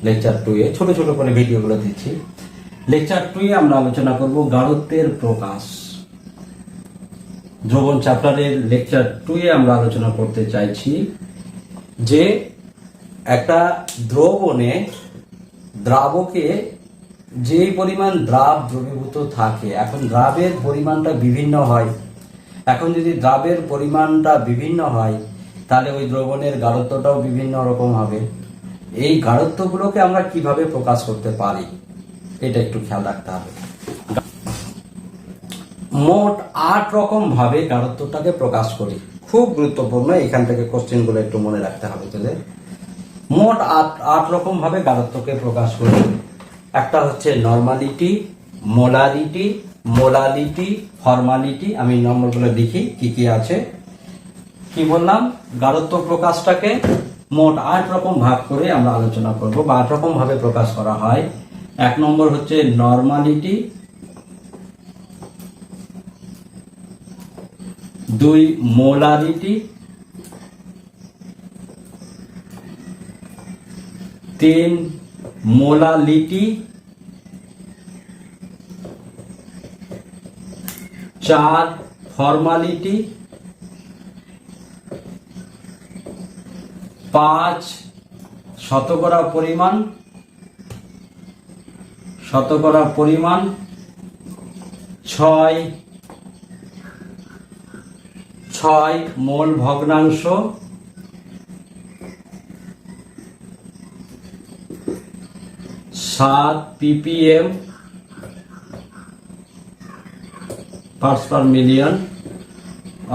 Lecture 2 এ ছোট ছোট করে ভিডিওগুলো দিচ্ছি। লেকচার 2 এ আমরা আলোচনা করব গাঢ়ত্বের প্রকাশ। দ্রবণ চ্যাপ্টারের লেকচার 2 এ আমরা আলোচনা করতে চাইছি যে একটা দ্রবণে দ্রাবকে যে পরিমাণ দ্রাব দ্রবীভূত থাকে, এখন দ্রাবের পরিমাণটা বিভিন্ন হয়। এখন যদি দ্রাবের পরিমাণটা বিভিন্ন হয় তাহলে ওই দ্রবণের গাঢ়ত্বটাও বিভিন্ন রকম হবে। এই গাঢ়ত্বগুলোকে আমরা কিভাবে প্রকাশ করতে পারি এটা একটু খেয়াল রাখতে হবে। মোট 8 রকম ভাবে গাঢ়ত্বটাকে প্রকাশ করি, খুব গুরুত্বপূর্ণ। এখান থেকে কোশ্চেনগুলো একটু মনে রাখতে হবে তোদের। মোট 8 রকম ভাবে গাঢ়ত্বকে প্রকাশ করি। একটা হচ্ছে নরমালিটি, মোলারিটি, মোলালিটি, ফর্মালিটি। আমি নম্বরগুলো দেখি কি কি আছে। কি বললাম? গাঢ়ত্ব প্রকাশটাকে মোট 8 রকম ভাগ করে আমরা আলোচনা করব বা 8 রকম ভাবে প্রকাশ করা হয়। 1 নম্বর হচ্ছে নরমালিটি, 2 মোলারিটি, 3 মোলালিটি, 4 ফর্মালিটি, 5 শতকরা পরিমাণ, 6 মোল ভগ্নাংশ, 7 ppm পার্টস পার মিলিয়ন,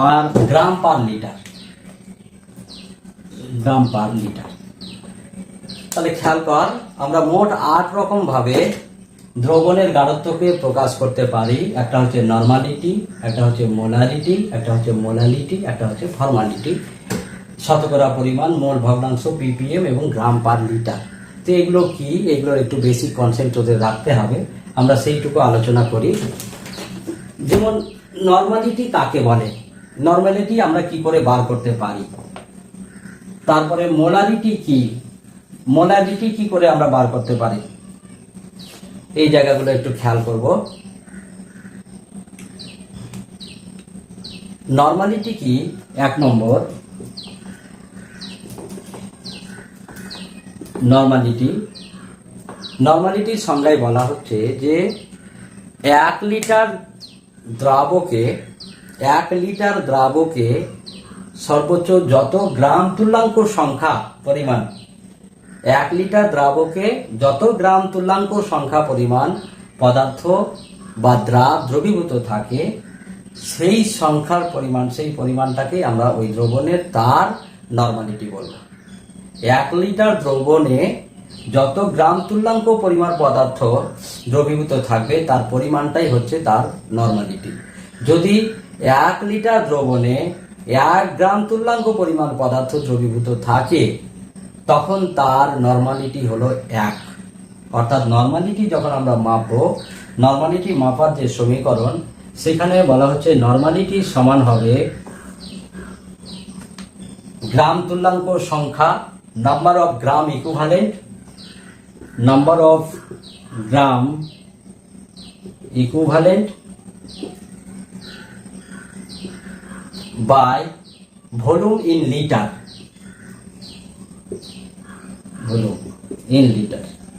আর গ্রাম পার লিটার। তাহলে খেয়াল কর, আমরা মোট 8 রকম ভাবে দ্রবণের গাঢ়ত্বকে প্রকাশ করতে পারি। একটা হচ্ছে নরমালিটি, একটা হচ্ছে মোলারিটি, একটা হচ্ছে মোলালিটি, একটা হচ্ছে ফর্মালিটি। শতকরা পরিমাণ, মোল ভগ্নাংশ, ppm এবং গ্রাম পার লিটার। তো এগুলো কি, এগুলোর একটু বেসিক কনসেপ্ট ওদের রাখতে হবে। আমরা সেইটুকু আলোচনা করি। যেমন নরমালিটি কাকে বলে, নরমালিটি আমরা কি করে বার করতে পারি। তারপরে মোলারিটি কি, মোলারিটি কি করে আমরা বার করতে পারি, এই জায়গাগুলো একটু খেয়াল করব। নরমালিটি কি? 1 নম্বর নরমালিটির সংজ্ঞায় বলা হচ্ছে যে 1 লিটার দ্রাবকে সর্বোচ্চ যত গ্রাম তুল্যাঙ্ক সংখ্যা পরিমাণ, 1 লিটার দ্রাবকে যত গ্রাম তুল্যাঙ্ক সংখ্যা পরিমাণ পদার্থ বা দ্রাব দ্রবীভূত থাকে, সেই সংখ্যার পরিমাণ, সেই পরিমাণটাকে আমরা ওই দ্রবণের তার নরমালিটি বলবো। 1 লিটার দ্রবণে যত গ্রাম তুল্যাঙ্ক পরিমাণ পদার্থ দ্রবীভূত থাকবে তার পরিমাণটাই হচ্ছে তার নরমালিটি। যদি 1 লিটার দ্রবণে 1 গ্রাম তুল্যাঙ্ক পরিমাণ পদার্থ দ্রবীভূত থাকে তখন তার নরমালিটি হলো 1। অর্থাৎ নরমালিটি যখন আমরা মাপবো, নরমালিটি মাপার যে সমীকরণ, সেখানে বলা হচ্ছে নরমালিটি সমান হবে গ্রাম তুল্যাঙ্ক সংখ্যা, number of gram equivalent by volume in litre.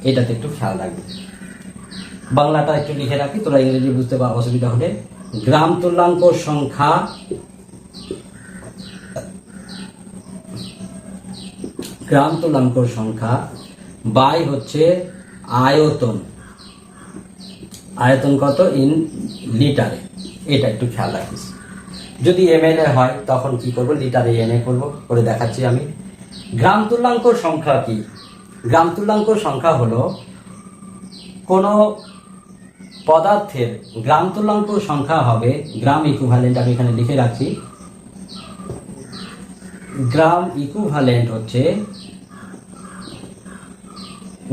এটাতে একটু খেয়াল রাখবে। বাংলাটা একটু লিখে রাখি, তোরা ইংরেজি বুঝতে অসুবিধা হলে। গ্রাম তুল্যাঙ্ক সংখ্যা বাই হচ্ছে আয়তন কত ইন লিটারে, এটা একটু খেয়াল রাখিস। যদি ml এ হয় তখন কি করব, লিটারে এনএ করব, করে দেখাচ্ছি আমি। গ্রাম তুল্যাঙ্ক সংখ্যা কি? গ্রাম তুল্যাঙ্ক সংখ্যা হলো কোন পদার্থের গ্রাম তুল্যাঙ্ক সংখ্যা হবে গ্রাম ইকুইভ্যালেন্ট। আমি এখানে লিখে রাখছি, গ্রাম ইকুইভ্যালেন্ট হচ্ছে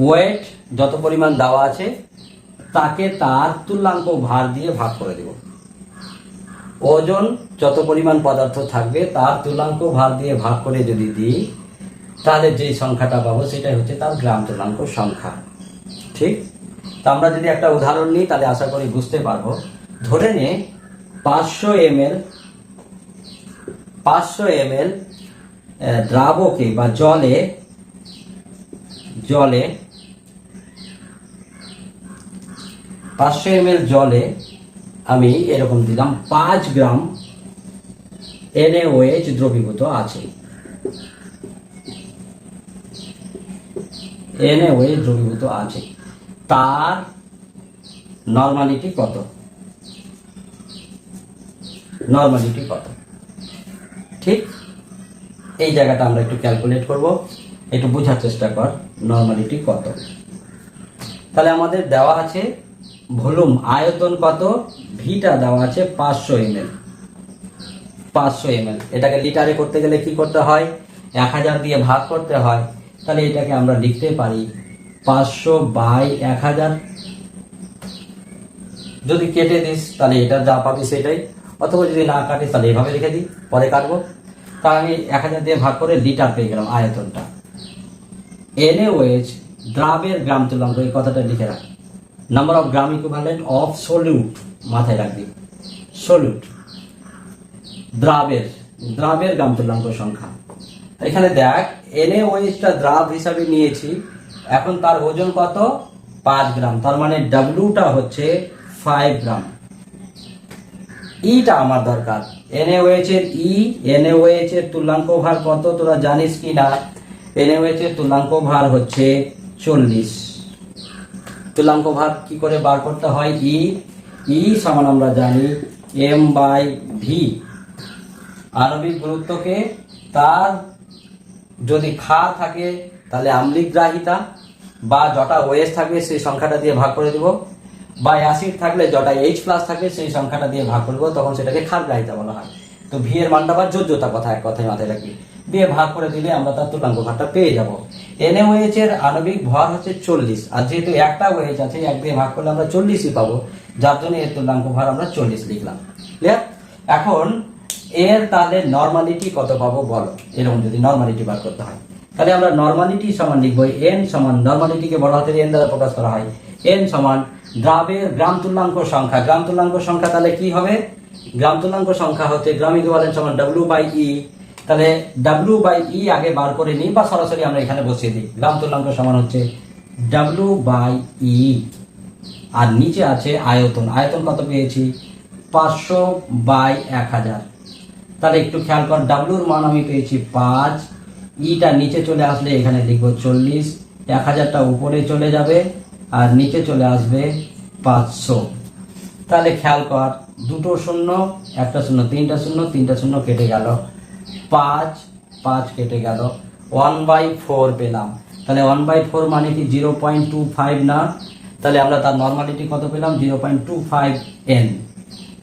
ওয়েট যত পরিমাণ দেওয়া আছে তাকে তার তুল্যাঙ্ক ভার দিয়ে ভাগ করে দেব। ওজন যত পরিমাণ পদার্থ থাকবে তার তুল্যাঙ্ক ভার দিয়ে ভাগ করে যদি দিই, তাহলে যেই সংখ্যাটা পাবো সেটাই হচ্ছে তার গ্রাম তুল্যাঙ্ক সংখ্যা। ঠিক? তো আমরা যদি একটা উদাহরণ নিই তাহলে আশা করি বুঝতে পারবো। ধরে নে 500 ml দ্রাবকে বা জলে 500 ml জলে আমি এরকম দিলাম 5 গ্রাম NaOH দ্রবীভূত আছে। NaOH দ্রবীভূত আছে, তার নরমালিটি কত? ঠিক, এই জায়গাটা আমরা একটু ক্যালকুলেট করব, একটু বোঝার চেষ্টা কর নরমালিটি কত। তাহলে আমাদের দেওয়া আছে ভলিউম, আয়তন কত, ভিটা দেওয়া আছে 500 ml। এটাকে লিটারে করতে গেলে কি করতে হয়? 1000 দিয়ে ভাগ করতে হয়। তাহলে এটাকে আমরা লিখতে পারি 500/1000। যদি কেটে দিস তাহলে এটা যা পাবি সেটাই, অথবা যদি না কাটিস তাহলে এভাবে লিখে দিই, পরে কাটবো। তাহলে আমি 1000 দিয়ে ভাগ করে লিটার পেয়ে গেলাম আয়তনটা। NaOH দ্রাবের গ্রাম তুল্যাঙ্ক, এই কথাটা লিখে রাখ। Number of gram equivalent of solute, মাথায় রাখবি, সলিউট দ্রাবের গ্রাম তুল্যাঙ্ক সংখ্যা। এখানে দেখ NaOH-টা দ্রাব হিসাবে নিয়েছি, এখন তার ওজন কত? 5 গ্রাম, তার মানে W-টা হচ্ছে 5 গ্রাম। ইটা আমার দরকার, NaOH এর NaOH এর তুল্যাঙ্ক ভার কত তোরা জানিস কি না? NaOH এর তুল্যাঙ্ক ভার হচ্ছে 40। তুল্যাঙ্ক ভার কি করে বার করতে হয়? ই সমান আমরা জানি m/v। আণবিক গুরুত্বকে তার যদি ক্ষার থাকে তাহলে আম্লিক গ্রাহিতা, বা যটা OH থাকবে সেই সংখ্যাটা দিয়ে ভাগ করে দিব, বা অ্যাসিড থাকলে যটা H+ থাকবে সেই সংখ্যাটা দিয়ে ভাগ করব, তখন সেটাকে ক্ষার গ্রাহিতা বলা হয়। তো ভি এর মানটা বা যোজ্যতা কথা এক কথায় মাথায় রাখবি, দিয়ে ভাগ করে দিলে আমরা তার তুল্যাঙ্ক ভারটা পেয়ে যাব। NaOH এর আণবিক ভর হচ্ছে 40, আর যেহেতু একটা OH আছে, 1 দিয়ে ভাগ করলে আমরা 40ই পাবো, যার জন্য এর তুল্যাঙ্ক ভার আমরা 40 লিখলাম। ক্লিয়ার? এখন এর তাহলে নরমালিটি কত পাবো বলো, এরকম যদি নরমালিটি বার করতে হয়, তাহলে আমরা নরমালিটি সমান লিখবো n সমান, নরমালিটিকে বড় হাতের n দ্বারা প্রকাশ করা হয়, n সমান দ্রাবের গ্রাম তুল্যাঙ্ক সংখ্যা। গ্রাম তুল্যাঙ্ক সংখ্যা তাহলে কি হবে? গ্রাম তুল্যাঙ্ক সংখ্যা হচ্ছে গ্রাম ইকুইভ্যালেন্ট সমান W/E। তাহলে W/E আগে বার করে নিই, বা সরাসরি আমরা এখানে বসিয়ে দিই। গ্রাম তুল্যাঙ্ক সমান হচ্ছে W/E, আর নিচে আছে আয়তন। আয়তন কত পেয়েছি? 500/1000। তাহলে একটু খেয়াল কর, ডাব্লুর মান আমি পেয়েছি 5, ইটা নিচে চলে আসলে এখানে লিখবো 40, 1000টা উপরে চলে যাবে আর নিচে চলে আসবে 500। তাহলে খেয়াল কর, 2টো শূন্য, 1টা শূন্য, 3টা শূন্য, 3টা শূন্য কেটে গেল, 5 কেটে গেল, 1/4 পেলাম। তাহলে 1/4 মানে কি 0.25 না? তাহলে আমরা তার নরমালিটি কত পেলাম? 0.25 n।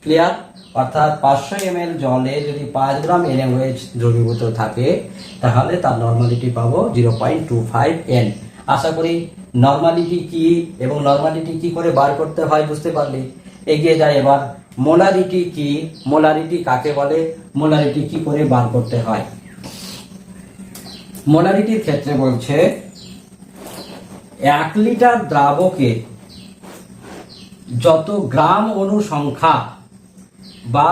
ক্লিয়ার? অর্থাৎ 500 ml জলে যদি 5 গ্রাম NaOH দ্রবীভূত থাকে তাহলে তার নরমালিটি পাবো 0.25 n। আশা করি নরমালিটি কি এবং নরমালিটি কি করে বার করতে হয় বুঝতে পারলি। এগিয়ে যাই এবার, মোলারিটি কি, মোলারিটি কাকে বলে, মোলারিটি কি করে বার করতে হয়। মোলারিটির ক্ষেত্রে বলছে 1 লিটার দ্রাবকে যত গ্রাম অণু সংখ্যা বা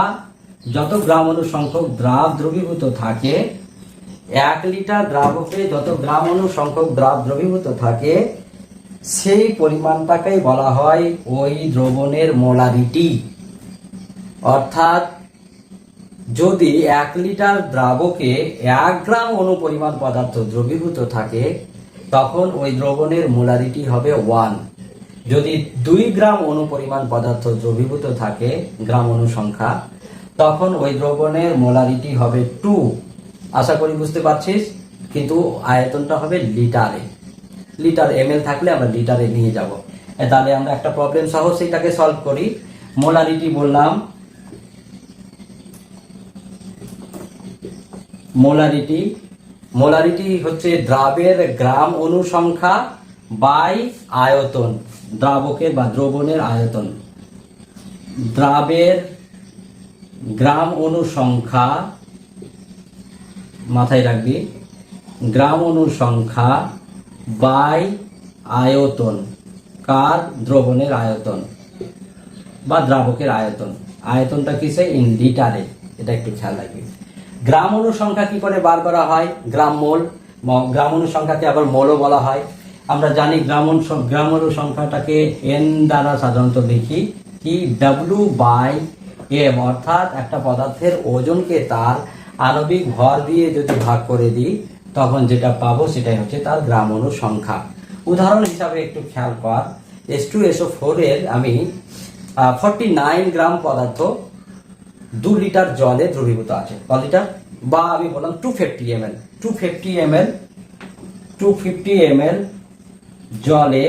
যত গ্রাম অণু সংখ্যক দ্রাব দ্রবীভূত থাকে, 1 লিটার দ্রাবকে যত গ্রাম অণু সংখ্যক দ্রাব দ্রবীভূত থাকে সেই পরিমাণটাকেই বলা হয় ওই দ্রবণের মোলারিটি। অর্থাৎ যদি 1 লিটার দ্রাবকে 1 গ্রাম অণু পরিমাণ পদার্থ দ্রবীভূত থাকে তখন ওই দ্রবণের মোলারিটি হবে 1। যদি 2 গ্রাম অণু পরিমাণ পদার্থ দ্রবীভূত থাকে, গ্রাম অণু সংখ্যা, তখন ওই দ্রবণের মোলারিটি হবে 2। আশা করি বুঝতে পারছিস, কিন্তু আয়তনটা হবে লিটারে। লিটার ml থাকলে আমরা লিটারে নিয়ে যাব। তাহলে আমরা একটা প্রবলেম সহ সেটাকে সলভ করি। মোলারিটি বললাম, মোলারিটি হচ্ছে দ্রাবের গ্রাম অণু সংখ্যা বাই আয়তন, দ্রাবকের বা দ্রবণের আয়তন। দ্রাবের গ্রাম অণু সংখ্যা, মাথায় রাখবি, গ্রাম অণু সংখ্যা বাই আয়তন। কার? দ্রবণের আয়তন বা দ্রাবকের আয়তন। আয়তনটা কিসে? ইন লিটারে। এটা একটু খেয়াল রাখবি। গ্রাম অণু সংখ্যা কি করে বার করা হয়? গ্রাম মোল। গ্রাম অণু সংখ্যাকে আবার মোলও বলা হয়। আমরা জানি গ্রাম অণু সংখ্যাটাকে এন দ্বারা সাধারণত লিখি কি? W/m, অর্থাৎ একটা পদার্থের ওজনকে তার আণবিক ভর দিয়ে যদি ভাগ করে দিই তখন যেটা পাবো সেটাই হচ্ছে তার গ্রাম অণু সংখ্যা। উদাহরণ হিসাবে একটু খেয়াল কর, H2SO4 এর আমি 49 গ্রাম পদার্থ 2 লিটার জলে দ্রবীভূত আছে। ক লিটার? বা আমি বললাম 250 ml। 250 ml জলে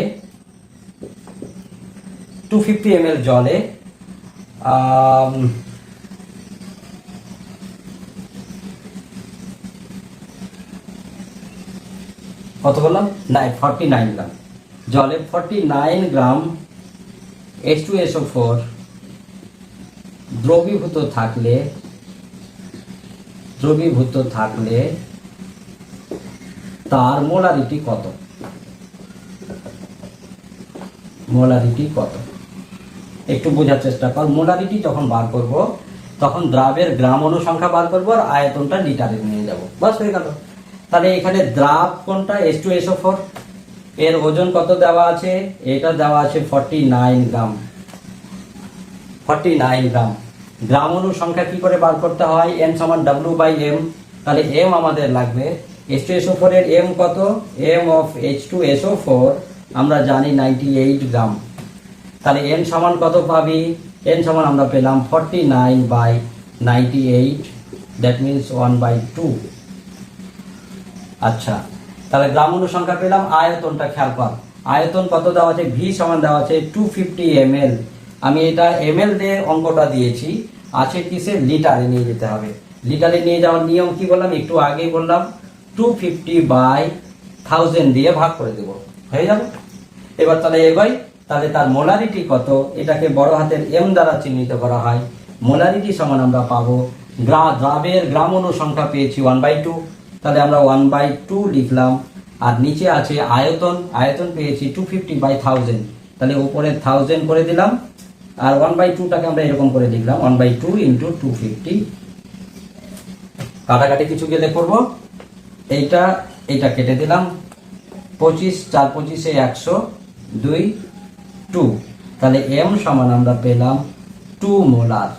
250 ml জলে কত বললাম? 49 গ্রাম জলে 49 গ্রাম H2SO4 দ্রবীভূত থাকলে তার মোলারিটি কত? একটু বোঝার চেষ্টা কর। মোলারিটি যখন বার করব তখন দ্রাবের গ্রাম অণু সংখ্যা বার করব আর আয়তনটা লিটারে নিয়ে যাব, বাস হয়ে গেল। তাহলে এখানে দ্রাব কোনটা? H2SO4। এর ওজন কত দেওয়া আছে? এটা দেওয়া আছে 49 গ্রাম। 49 গ্রাম। গ্রাম অণু সংখ্যা কি করে বার করতে হয়? n সমান W/m। তাহলে m আমাদের লাগবে। H2SO4 এর m কত? m of H2SO4 আমরা জানি 98 গ্রাম। তাহলে n সমান কত পাবি? n সমান আমরা পেলাম 49/98, দ্যাট মিনস 1/2। আচ্ছা, তাহলে গ্রাম অণু সংখ্যা পেলাম। আয়তনটা খেয়াল কর, আয়তন কত দেওয়া আছে? V সমান দেওয়া আছে 250 ml। আমি এটা ml দিয়ে অঙ্কটা দিয়েছি, আছে কিসে? লিটারে নিয়ে যেতে হবে। লিটারে নিয়ে যাওয়ার নিয়ম কি বললাম? একটু আগেই বললাম, 250/1000 দিয়ে ভাগ করে দেব, হয়ে যাবে। এবার তাহলে তাহলে তার মোলারিটি কত? এটাকে বড় হাতের m দ্বারা চিহ্নিত করা হয়। মোলারিটি সমান আমরা পাবো, দ্রাবের গ্রাম অণু সংখ্যা পেয়েছি 1/2, তাহলে আমরা 1/2 লিখলাম। আর নিচে আছে আয়তন পেয়েছি 250/1000, তাহলে উপরে 1000 করে দিলাম। আর 1/2টাকে আমরা এরকম করে লিখলাম 1/2 × 250। কাটাকাটি কিছু গেলে করবো, এইটা কেটে দিলাম। 25 4 25 100, 2 2। তাহলে m সমান আমরা পেলাম 2 মোলার।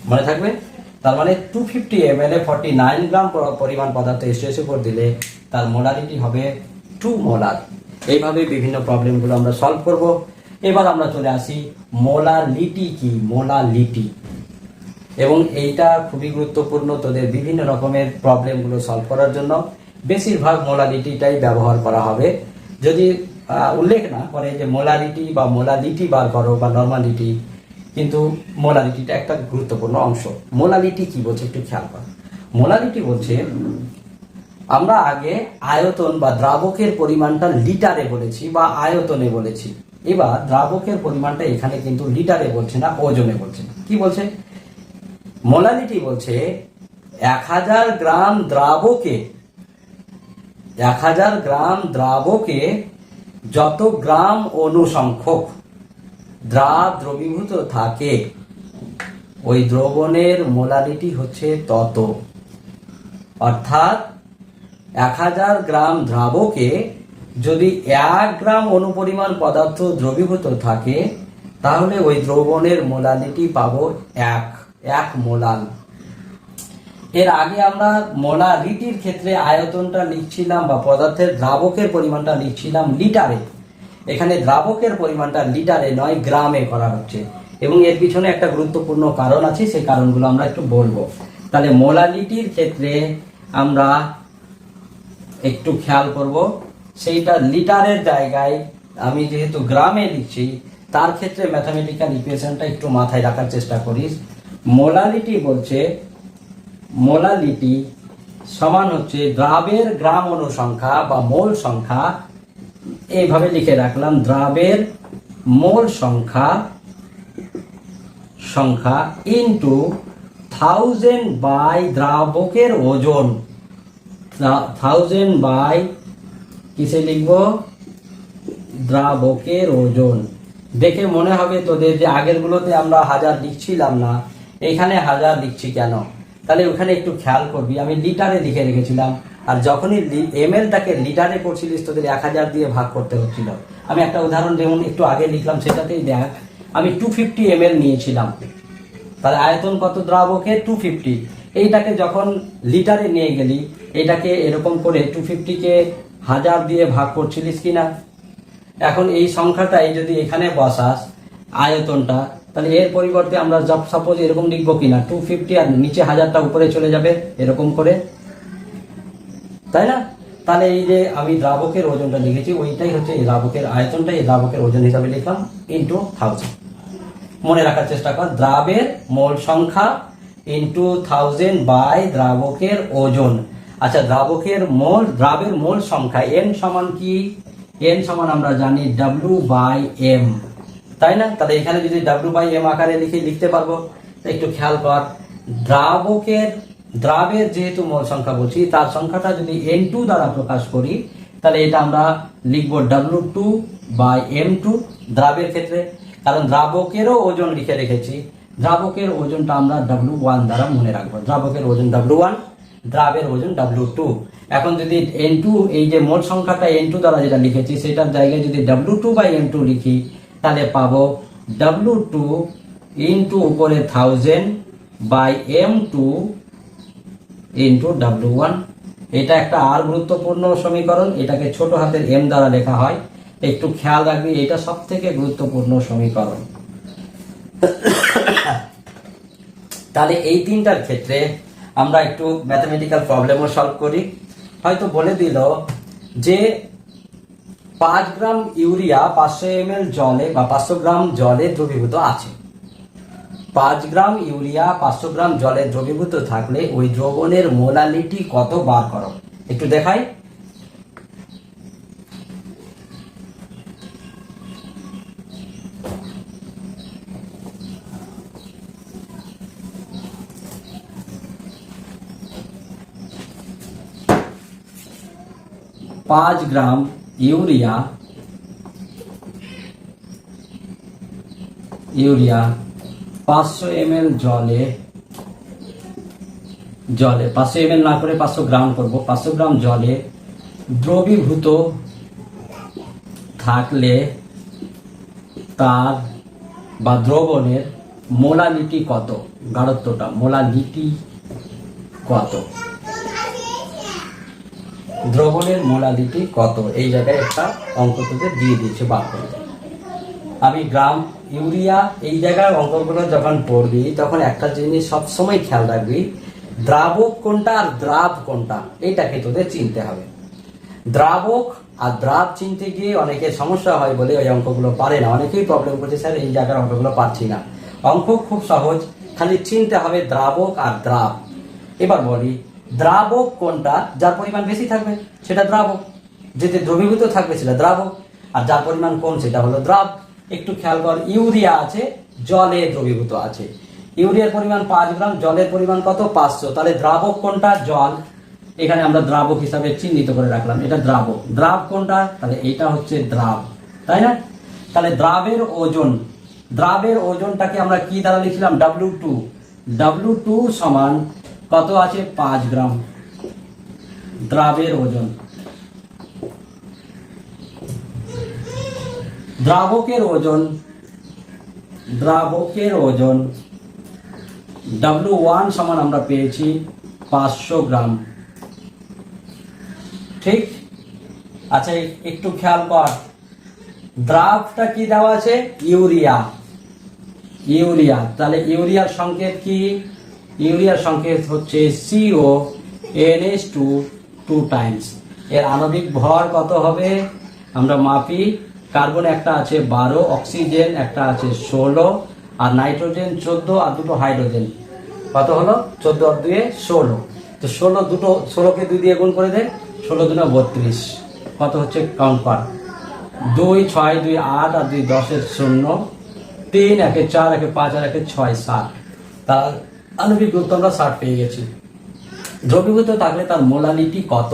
মনে থাকবে? তার মানে 250 ml 49 গ্রাম পরিমাণ পদার্থ H2SO4 দিলে তার মোলারিটি হবে 2 মোলার। এইভাবে বিভিন্ন প্রবলেমগুলো আমরা সলভ করব। এবার আমরা চলে আসি মোলারিটি কি? মোলারিটি, এবং এইটা খুবই গুরুত্বপূর্ণ তোদের বিভিন্ন রকমের প্রবলেমগুলো সলভ করার জন্য। বেশিরভাগ মোলারিটিটাই ব্যবহার করা হবে। যদি উল্লেখ না করে যে মোলারিটি বা মোলারিটি বার করো বা নর্মালিটি, কিন্তু মোলারিটিটা একটা গুরুত্বপূর্ণ অংশ। মোলারিটি কি বলছে একটু খেয়াল কর। মোলারিটি বলছে, আমরা আগে আয়তন বা দ্রাবকের পরিমাণটা লিটারে বলেছি বা আয়তনে বলেছি। এবার দ্রাবকের পরিমাণটা এখানে কিন্তু লিটারে বলছে না, ওজনে বলছে। কি বলছে? মোলারিটি বলছে 1000 গ্রাম দ্রাবকে যত গ্রাম অনুসংখ্যক দ্রবীভূত থাকে ওই দ্রবণের মোলারিটি হচ্ছে তত। অর্থাৎ 1000 গ্রাম দ্রাবকে যদি 1 গ্রাম অনুপরিমাণ পদার্থ দ্রবীভূত থাকে তাহলে ওই দ্রবণের মোলারিটি পাবো 1 মোলার। এর আগে আমরা মোলারিটির ক্ষেত্রে আয়তনটা লিখছিলাম বা পদার্থের দ্রাবকের পরিমাণটা লিখছিলাম লিটারে। এখানে দ্রাবকের পরিমাণটা লিটারে নয়, গ্রামে করা হচ্ছে, এবং এর পিছনে একটা গুরুত্বপূর্ণ কারণ আছে, সেই কারণগুলো আমরা একটু বলবো। তাহলে মোলারিটির ক্ষেত্রে আমরা একটু খেয়াল করব, সেইটা লিটারের জায়গায় আমি যেহেতু গ্রামে লিখছি তার ক্ষেত্রে ম্যাথমেটিক্যাল ইকুয়েশনটা একটু মাথায় রাখার চেষ্টা করিস। মোলারিটি বলছে, মোলারিটি সমান হচ্ছে দ্রাবের গ্রাম অনুসংখ্যা বা মোল সংখ্যা। এইভাবে লিখে রাখলাম, দ্রাবের মোল সংখ্যা সংখ্যা ইন্টু 1000 বাই দ্রাবকের ওজন, 1000 বাই কিসে লিখবো, দ্রাবকের ওজন। দেখে মনে হবে তোদের যে আগের গুলোতে আমরা 1000 লিখছিলাম না, এখানে 1000 লিখছি কেন, তাহলে ওখানে একটু খেয়াল করবি, আমি লিটারে লিখে রেখেছিলাম, আর যখনই ml-টাকে লিটারে করছিলিস তোদের 1000 দিয়ে ভাগ করতে হচ্ছিল। আমি একটা উদাহরণ যেমন একটু আগে লিখলাম সেটাতেই দেখ, আমি 250 ml নিয়েছিলাম, তাহলে আয়তন কত দ্রাবকে 250, এইটাকে যখন লিটারে নিয়ে গেলি এটাকে এরকম করে 250-কে 1000 দিয়ে ভাগ করছিলিস কিনা। এখন এই সংখ্যাটাই যদি এখানে বসাস আয়তনটা, তাহলে এর পরিবর্তে আমরা সাপোজ এরকম লিখবো কিনা, 250 আর নিচে 1000টা উপরে চলে যাবে এরকম করে, তাই না। তাহলে এই যে আমি দ্রাবকের ওজনটা লিখেছি ওইটাই হচ্ছে এই দ্রাবকের আয়তনটা, এই দ্রাবকের ওজন হিসাবে লিখলাম ইন্টু 1000। মনে রাখার চেষ্টা কর, দ্রাবের মোল সংখ্যা ইন্টু 1000 বাই দ্রাবকের ওজন। আচ্ছা, দ্রাবের মোল সংখ্যা n সমান কি, n সমান আমরা জানি W বাই M, তাই না। তাহলে এখানে যদি W বাই M আকারে লিখতে পারবো। একটু খেয়াল কর, দ্রাবের যেহেতু মোল সংখ্যা বলছি, তার সংখ্যাটা যদি N2 দ্বারা প্রকাশ করি তাহলে এটা আমরা লিখবো W2 বাই M2 দ্রাবের ক্ষেত্রে, কারণ দ্রাবকেরও ওজন লিখে রেখেছি, দ্রাবকের ওজনটা আমরা W1 দ্বারা মনে রাখবো, দ্রাবকের ওজন W1, দ্রাবের ওজন W2। এখন যদি N2, এই যে মোল সংখ্যাটা N2 দ্বারা যেটা লিখেছি সেটার জায়গায় যদি W2 বাই M2 লিখি তাহলে পাবো W2 ইন্টু উপরে 1000 বাই M2 ইন্টু W1। এটা একটা আর গুরুত্বপূর্ণ সমীকরণ, এটাকে ছোট হাতের M দ্বারা লেখা হয়, একটু খেয়াল রাখবি, এটা সব থেকে গুরুত্বপূর্ণ সমীকরণ। তাহলে এই তিনটার ক্ষেত্রে আমরা একটু ম্যাথমেটিক্যাল প্রবলেমও সলভ করি। হয়তো বলে দিল যে 5 গ্রাম ইউরিয়া 500 ml জলে বা 500 গ্রাম জলে দ্রবীভূত আছে। 5 গ্রাম ইউরিয়া 500 গ্রাম জলে দ্রবীভূত থাকলে ওই দ্রবণের মোলালিটি কত বার করো, একটু দেখাই। पाँच ग्राम यूरिया 500 ml জলে 500 ml না করে 500 গ্রাম করব, 500 গ্রাম জলে দ্রবীভূত থাকলে তার বা দ্রবণের মোলালিটি কত, গাঢ়ত্বটা মোলালিটি কত, দ্রবণের মোলালিটি কত, এই জায়গায় একটা অঙ্ক তোদের দিয়ে দিয়েছে বার করে। আমি গ্রাম ইউরিয়া এই জায়গায় অঙ্কগুলো যখন পড়বি তখন একটা জিনিস সবসময় খেয়াল রাখবি, দ্রাবক কোনটা আর দ্রাব কোনটা, এইটাকে তোদের চিনতে হবে। দ্রাবক আর দ্রাব চিনতে গিয়ে অনেকের সমস্যা হয় বলে ওই অঙ্কগুলো পারে না, অনেকেই প্রবলেম করছে স্যার এই জায়গার অঙ্কগুলো পারছি না। অঙ্ক খুব সহজ, খালি চিনতে হবে দ্রাবক আর দ্রাব। এবার বলি, দ্রাবক কোনটা, যার পরিমাণ বেশি থাকবে সেটা দ্রাবক, যেতে দ্রবীভূত থাকবে সেটা দ্রাবক, আর যার পরিমাণ কম সেটা হলো দ্রাব। একটু খেয়াল কর, ইউরিয়া আছে জলে দ্রবীভূত আছে, ইউরিয়ার পরিমাণ 5 গ্রাম, জলের পরিমাণ কত 500, তাহলে দ্রাবক কোনটা, জল, এখানে আমরা দ্রাবক হিসাবে চিহ্নিত করে রাখলাম, এটা দ্রাবক। দ্রাব কোনটা, তাহলে এটা হচ্ছে দ্রাব, তাই না। তাহলে দ্রাবের ওজনটাকে আমরা কি দ্বারা লিখলাম, W2 সমান কত আছে 5 গ্রাম দ্রাবের ওজন। দ্রাবকের ওজন W1 সমান আমরা পেয়েছি 500 গ্রাম, ঠিক আচ্ছা। একটু খেয়াল কর, দ্রাবটা কি দেওয়া আছে, ইউরিয়া, তাহলে ইউরিয়ার সংকেত কি, ইউরিয়ার সংকেত হচ্ছে CONH2 2 টাইমস। এর আণবিক ভর কত হবে আমরা মাপি, কার্বন একটা আছে 12, অক্সিজেন একটা আছে 16, আর নাইট্রোজেন 14, আর দুটো হাইড্রোজেন কত হলো 14 আর 2 16। তো 16কে 2 দিয়ে গুণ করে দেয়, 16 2 32, কত হচ্ছে কাউন্ট কর, 2 6 2 8 আর 2 10 0, 3, 1 4, 1 5 আর 1 6 7, তার আণবিক গুরুত্ব আমরা 60 পেয়ে গেছি। দ্রবীভূত থাকলে তার মোলালিটি কত?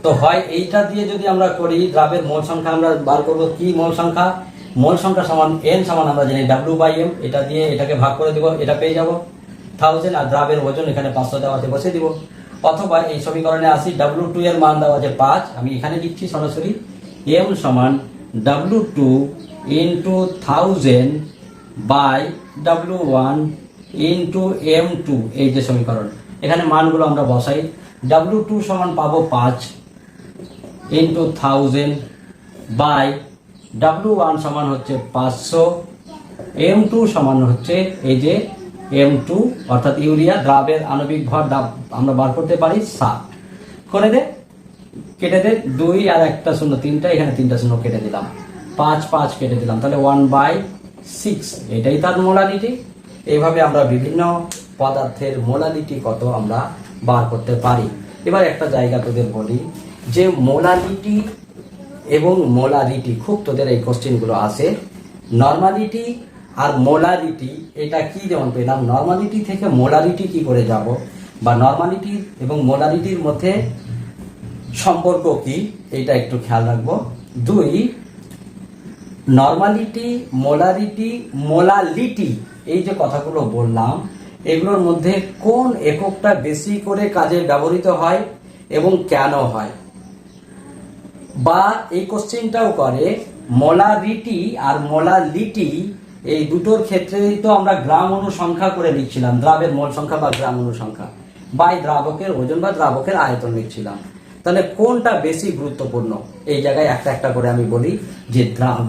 তো হয় এইটা দিয়ে যদি আমরা করি, দ্রাবের মোল সংখ্যা আমরা বার করব। কি মোল সংখ্যা? মোল সংখ্যা সমান n সমান আমরা জানি W/m, এটা দিয়ে এটাকে ভাগ করে দিব, এটা পেয়ে যাব 1000, আর দ্রাবের ওজন এখানে 500 দেওয়া আছে, বসে দিব। অথবা এই সমীকরণে আসি, W2 এর মান দেওয়া আছে 5, আমি এখানে লিখছি সরাসরি m সমান W2 into 1000 by W1 into M2, এই যে সমীকরণ, এখানে মানগুলো আমরা বসাই। W2 সমান পাবো 5 ইন্টু 1000 বাই W1 সমান হচ্ছে 500, M2 সমান হচ্ছে এই যে M2 অর্থাৎ ইউরিয়া, দ্রাবের আণবিক ভর আমরা বার করতে পারি 7। করে দে, কেটে দে, 2 আর একটা শূন্য 3টা, এখানে 3টা শূন্য কেটে দিলাম, 5 5 কেটে দিলাম, তাহলে 1/6, এটাই তার মোলালিটি। এইভাবে আমরা বিভিন্ন পদার্থের মোলালিটি কত আমরা বার করতে পারি। এবার একটা জায়গা তোদের বলি, যে মোলালিটি এবং মোলারিটি, খুব তোদের এই কোশ্চেনগুলো আসে। নর্মালিটি আর মোলারিটি, এটা কি যেমন পেলাম, নর্মালিটি থেকে মোলারিটি কি করে যাব, বা নর্মালিটি এবং মোলারিটির মধ্যে সম্পর্ক কি, এটা একটু খেয়াল রাখবো। 2, নর্মালিটি, মোলারিটি, মোলালিটি, এই যে কথাগুলো বললাম, এগুলোর মধ্যে কোন এককটা বেশি করে কাজে ব্যবহৃত হয় এবং কেন হয়। বা এই কোশ্চেনটাও করে, মোলারিটি আর মোলালিটি এই দুটোর ক্ষেত্রেই তো আমরা গ্রাম অনুসংখ্যা করে লিখছিলাম, দ্রাবের মোল সংখ্যা বা গ্রাম অনুসংখ্যা, বা দ্রাবকের ওজন বা দ্রাবকের আয়তন লিখছিলাম। তাহলে কোনটা বেশি গুরুত্বপূর্ণ, এই জায়গায় একটা একটা করে আমি বলি, যে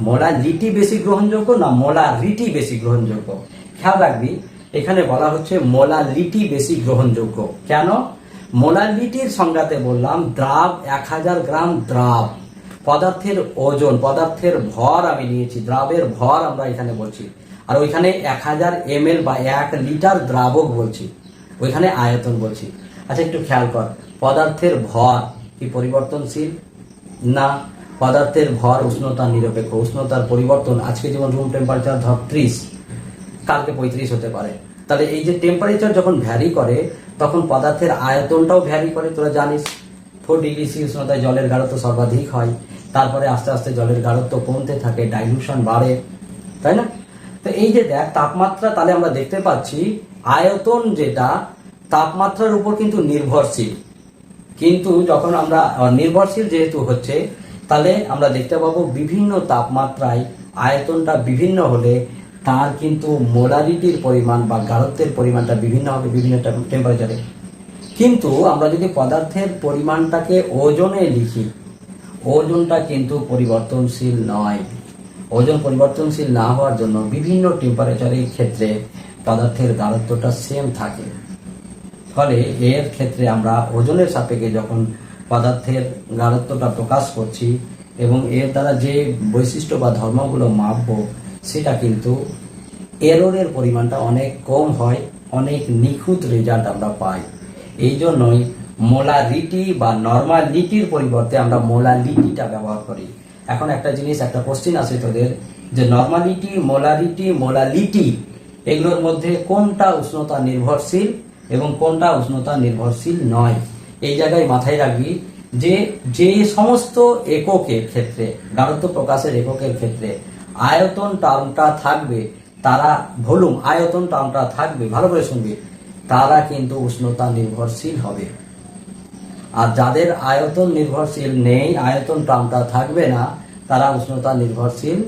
মোলালিটি বেশি গ্রহণযোগ্য না মোলারিটি বেশি গ্রহণযোগ্য। খেয়াল রাখবি, এখানে বলা হচ্ছে মোলালিটি বেশি গ্রহণযোগ্য। কেন? মোলালিটির সংজ্ঞাতে বললাম, দ্রাব 1000 গ্রাম দ্রাব, পদার্থের ওজন, পদার্থের ভর আমি নিয়েছি, দ্রাবের ভর আমরা এখানে বলছি, আর ওইখানে 1000 ml বা 1 লিটার দ্রাবক বলছি, ওইখানে আয়তন বলছি। আচ্ছা একটু খেয়াল কর, পদার্থের ভর কি পরিবর্তনশীল? না, পদার্থের ভর উষ্ণতা নিরপেক্ষ। উষ্ণতার পরিবর্তন, আজকে যেমন রুম টেম্পারেচার ধর 30, কালকে 35 হতে পারে। তাহলে এই যে টেম্পারেচার যখন ভ্যারি করে, তখন পদার্থের আয়তনটাও ভ্যারি করে। তোরা জানিস 4 ডিগ্রি সি উষ্ণতায় জলের গাঢ়ত্ব সর্বাধিক হয়, তারপরে আস্তে আস্তে জলের গাঢ়ত্ব কমতে থাকে, ডাইলুশন বাড়ে, তাই না? তো এই যে দেখ তাপমাত্রা, তাহলে আমরা দেখতে পাচ্ছি আয়তন যেটা তাপমাত্রার উপর কিন্তু নির্ভরশীল, কিন্তু যখন আমরা নির্ভরশীল যেহেতু হচ্ছে, তাহলে আমরা দেখতে পাবো বিভিন্ন তাপমাত্রায় আয়তনটা বিভিন্ন হলে তার কিন্তু মোলারিটির পরিমাণ বা গাঢ়ত্বের পরিমাণটা বিভিন্ন হবে বিভিন্ন টেম্পারেচারে। কিন্তু আমরা যদি পদার্থের পরিমাণটাকে ওজনে লিখি, ওজনটা কিন্তু পরিবর্তনশীল নয়। ওজন পরিবর্তনশীল না হওয়ার জন্য বিভিন্ন টেম্পারেচারের ক্ষেত্রে পদার্থের গাঢ়ত্বটা সেম থাকে। ফলে এর ক্ষেত্রে আমরা ওজনের সাপেক্ষে যখন পদার্থের গাঢ়ত্বটা প্রকাশ করছি এবং এর দ্বারা যে বৈশিষ্ট্য বা ধর্মগুলো মাপবো, সেটা কিন্তু এররের পরিমাণটা অনেক কম হয়, অনেক নিখুঁত রেজাল্ট আমরা পাই। এই জন্যই মোলারিটি বা নর্মালিটির পরিবর্তে আমরা মোলালিটিটা ব্যবহার করি। এখন একটা জিনিস, একটা কোশ্চিন আছে তোদের, যে নর্মালিটি, মোলারিটি, মোলালিটি, এগুলোর মধ্যে কোনটা উষ্ণতা নির্ভরশীল এবং কোনটা উষ্ণতা নির্ভরশীল নয়। এই জায়গায় মাথায় রাখবি যে যে সমস্ত এককের ক্ষেত্রে, গাঢ়ত্ব প্রকাশের এককের ক্ষেত্রে আয়তন টার্মটা থাকবে, তারা ভলিউম আয়তন টার্মটা থাকবে, ভালো করে শুনবি, তারা কিন্তু উষ্ণতা নির্ভরশীল হবে। আর যাদের আয়তন নির্ভরশীল নেই, আয়তন টার্মটা থাকবে না, তারা উষ্ণতা নির্ভরশীল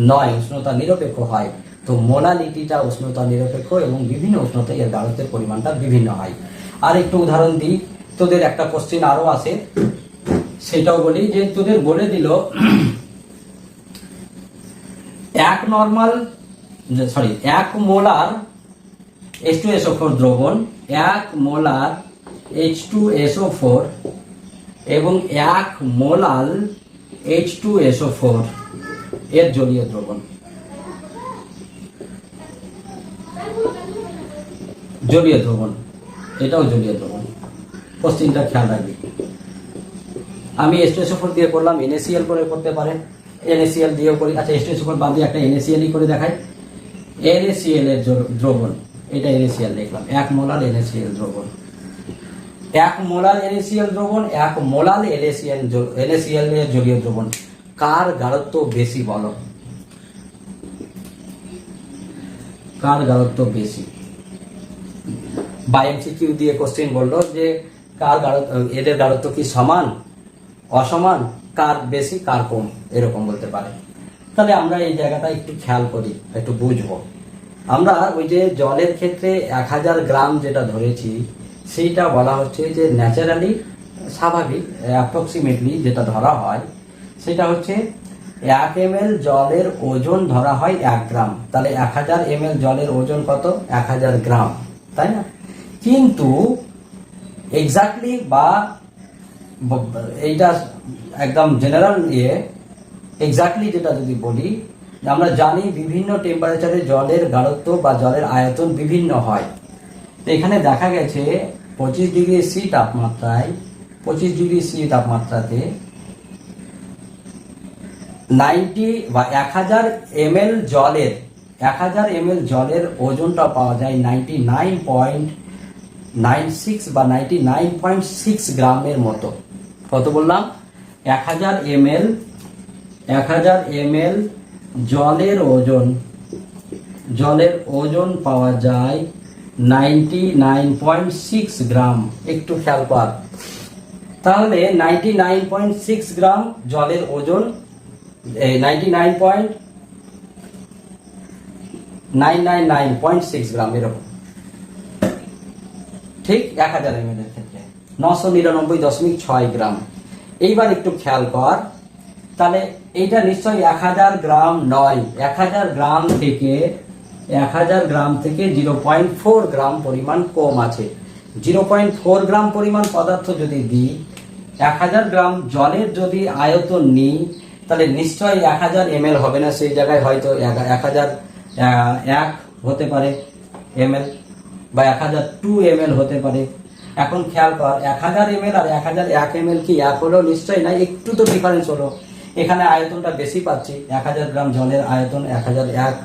নয়, উষ্ণতা নিরপেক্ষ হয়। তো মোলালিটিটা উষ্ণতা নিরপেক্ষ এবং বিভিন্ন উষ্ণতায় এর গাঢ়ত্বের পরিমাণটা বিভিন্ন হয়। আর একটু উদাহরণ দিই, তোদের একটা কোশ্চেন আরো আছে, সেটাও বলি, যে তোদের বলে দিল এক মোলার H2SO4 দ্রবণ, 1 মোলার H2SO4 এবং 1 মোলাল H2SO4 এর জলীয় দ্রবণ। জলীয় দ্রবণ, এটাও জলীয় দ্রবণ। কোশ্চেনটা খেয়াল রাখবি। আমি H2SO4 দিয়ে করলাম, NaCl করে করতে পারে, NaCl দিয়েও করি। আচ্ছা, H2SO4 বাদ দিয়ে একটা NaCl করে দেখাই। NaCl এর দ্রবণ, এটা NaCl লিখলাম, 1 মোলার NaCl দ্রবণ, 1 মোলার NaCl দ্রবণ, 1 মোলার NaCl এর জলীয় দ্রবণ, কার গাঢ়ত্ব বেশি বলো? কার গাঢ়ত্ব বেশি? বা এমসিকিউ দিয়ে কোশ্চেন বললো যে কার গাঢ়ত্ব, এদের গাঢ়ত্ব কি সমান, অসমান, কার বেশি কার কম, এরকম বলতে পারে। তাহলে আমরা এই জায়গাটা একটু খেয়াল করি, একটু বুঝবো। আমরা ওই যে জলের ক্ষেত্রে 1000 গ্রাম যেটা ধরেছি, সেইটা বলা হচ্ছে যে ন্যাচারালি, স্বাভাবিক, অ্যাপ্রক্সিমেটলি যেটা ধরা হয় সেটা হচ্ছে 1 ml জলের ওজন ধরা হয় 1 গ্রাম। তাহলে 1000 ml জলের ওজন কত? 1000 গ্রাম, তাই না? কিন্তু এক্স্যাক্টলি বা এইটা একদম জেনারেল এক্স্যাক্টলি যেটা যদি বলি, আমরা জানি বিভিন্ন টেম্পারেচারে জলের গাঢ়ত্ব বা জলের আয়তন বিভিন্ন হয়। তো এখানে দেখা গেছে 25 ডিগ্রি সি তাপমাত্রায়, 25 ডিগ্রি সি তাপমাত্রাতে 90 বা 1000 ml জলের 1000 ml জলের ওজনটা পাওয়া যায় 99.96 বা 99.6 গ্রামের মতো। কত বললাম? 1000 ml জলের ওজন পাওয়া যায় 99.6 গ্রাম। একটু খেয়াল কর, তাহলে 99.6 গ্রাম জলের ওজন, 99.999.6 গ্রাম এরকম, ঠিক 1000 ml এর ক্ষেত্রে 999.6 গ্রাম। এইবার একটু খেয়াল কর, তাহলে এইটা নিশ্চয়ই 1000 গ্রাম নয়, 1000 গ্রাম থেকে 0.4 গ্রাম পরিমাণ কম আছে। 0.4 গ্রাম পরিমাণ পদার্থ যদি দিই, 1000 গ্রাম জলের যদি আয়তন নিই, তাহলে নিশ্চয়ই 1000 ml হবে না, সেই জায়গায় হয়তো 1001 হতে পারে ml বা 1002 ml হতে পারে। এখন খেয়াল কর, 1000 ml আর 1001 ml কি এক হলো? নিশ্চয়ই না, একটু তো ডিফারেন্স হলো। এখানে আয়তনটা বেশি পাচ্ছি, 1000 গ্রাম জলের আয়তন 1001,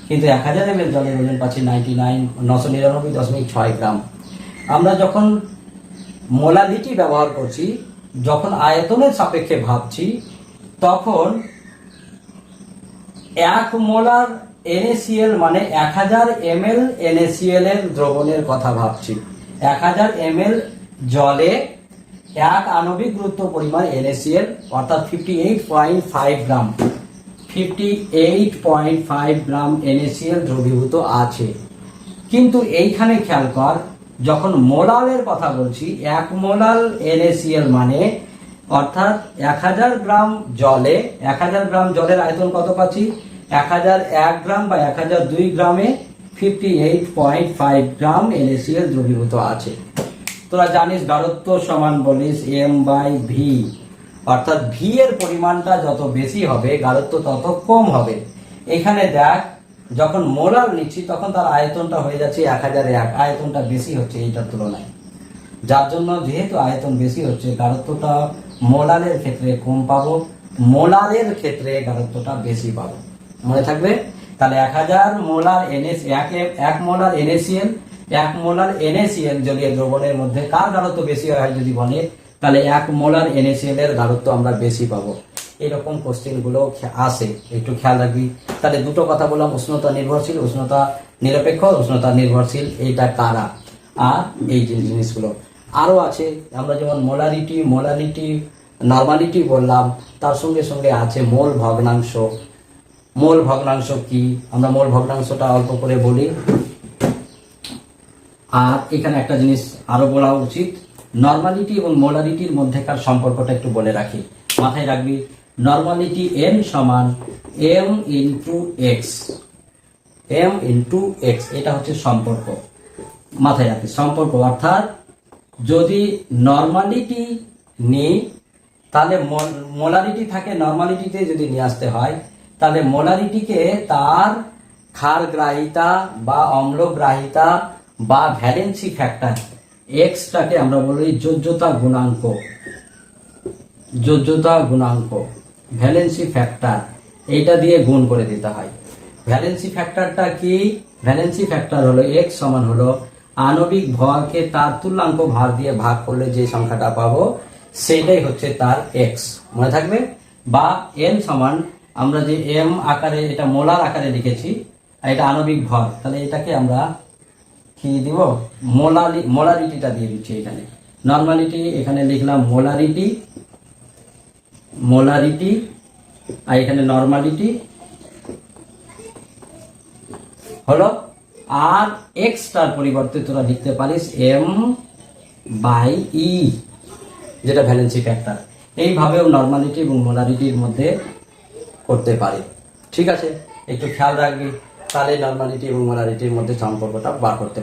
কিন্তু 1000 ml জলের ওজন পাচ্ছি 999.6 গ্রাম। আমরা যখন মোলালিটি ব্যবহার করছি, যখন আয়তনের সাপেক্ষে ভাবছি, তখন 1 মোলার NaCl মানে 1000 ml NaCl এর দ্রবণের কথা ভাবছি। 1000 ml জলে 1 আণবিক গুরুত্ব পরিমাণ NaCl অর্থাৎ 58.5 গ্রাম, 58.5 গ্রাম NaCl দ্রবীভূত আছে। কিন্তু এইখানে খেয়াল কর, যখন মোলারের কথা বলছি, 1 মোলার NaCl মানে অর্থাৎ 1000 গ্রাম জলে, 1000 গ্রাম জলের আয়তন কত পাচ্ছি? 1001 গ্রাম বা 1002 গ্রামে 58.5 গ্রাম NaCl দ্রবীভূত আছে। তোরা জানিস গাঢ়ত্ব সমান বলিস m/v, অর্থাৎ v এর পরিমাণটা যত বেশি হবে গাঢ়ত্ব তত কম হবে। এখানে দেখ, যখন মোলার নিচ্ছি তখন তার আয়তনটা হয়ে যাচ্ছে 1001, আয়তনটা বেশি হচ্ছে এইটার তুলনায়, যার জন্য যেহেতু আয়তন বেশি হচ্ছে গাঢ়ত্বটা মোলারের ক্ষেত্রে কম পাবো, মোলারের ক্ষেত্রে গাঢ়ত্বটা বেশি পাবো। মনে থাকবে? তাহলে 1000 মোলার এক মোলার NaCl, 1 মোলার NaCl জলীয় দ্রবণের মধ্যে কার গাঢ়ত্ব বেশি হয় যদি বলে, তাহলে 1 মোলার NaCl এর গাঢ়ত্ব আমরা বেশি পাবো। এরকম কোশ্চেন গুলো আসে, একটু খেয়াল রাখবি। তাহলে দুটো কথা বললাম, উষ্ণতা নির্ভরশীল, উষ্ণতা নিরপেক্ষ, উষ্ণতা নির্ভরশীল, এইটা কারা, আর এই জিনিসগুলো আরো আছে। আমরা যেমন মোলারিটি, নর্মালিটি বললাম, তার সঙ্গে সঙ্গে আছে মোল ভগ্নাংশ। মোল ভগ্নাংশ কি? আমরা মোল ভগ্নাংশটা অল্প করে বলি। আর এখানে একটা জিনিস আরো বলা উচিত, নর্মালিটি এবং মোলারিটির মধ্যেকার সম্পর্কটা একটু বলে রাখি, মাথায় রাখবি। নর্মালিটি n সমান m ইন্টু এক্স, এটা হচ্ছে সম্পর্ক, মাথায় রাখবি সম্পর্ক। অর্থাৎ যদি নর্মালিটি নিই, তাহলে মোলারিটি থাকে নর্মালিটিতে যদি নিয়ে আসতে হয়, তাহলে মোলারিটিকে তার ক্ষারগ্রাহিতা বা অম্লগ্রাহিতা বা ভ্যালেন্সি ফ্যাক্টর এক্সটাকে আমরা বলি যোজ্যতা গুণাঙ্ক, ভ্যালেন্সি ফ্যাক্টর, এইটা দিয়ে গুণ করে দিতে হয়। ভ্যালেন্সি ফ্যাক্টরটা কি? ভ্যালেন্সি ফ্যাক্টর হলো এক্স সমান হলো আণবিক ভরকে তার তুল্যাঙ্ক ভার দিয়ে ভাগ করলে যে সংখ্যাটা পাবো সেটাই হচ্ছে তার এক্স, মনে থাকবে। বা এন সমান, আমরা যে এম আকারে, এটা মোলার আকারে লিখেছি আর এটা আণবিক ভর, তাহলে এটাকে আমরা কি দিব? মোলারিটিটা দিয়ে দিচ্ছি এখানে। নর্মালিটি এখানে লিখলাম মোলারিটি আর এখানে নর্মালিটি হলো। আর এক্স টার পরিবর্তে তোরা লিখতে পারিস এম বাই ই, যেটা ভ্যালেন্সি ফ্যাক্টর। এইভাবেও নর্মালিটি এবং মোলারিটির মধ্যে করতে পারি। ঠিক আছে, একটু খেয়াল রাখবি, তাহলে নর্মালিটি এবং মোলারিটির মধ্যে সম্পর্কটা বার করতে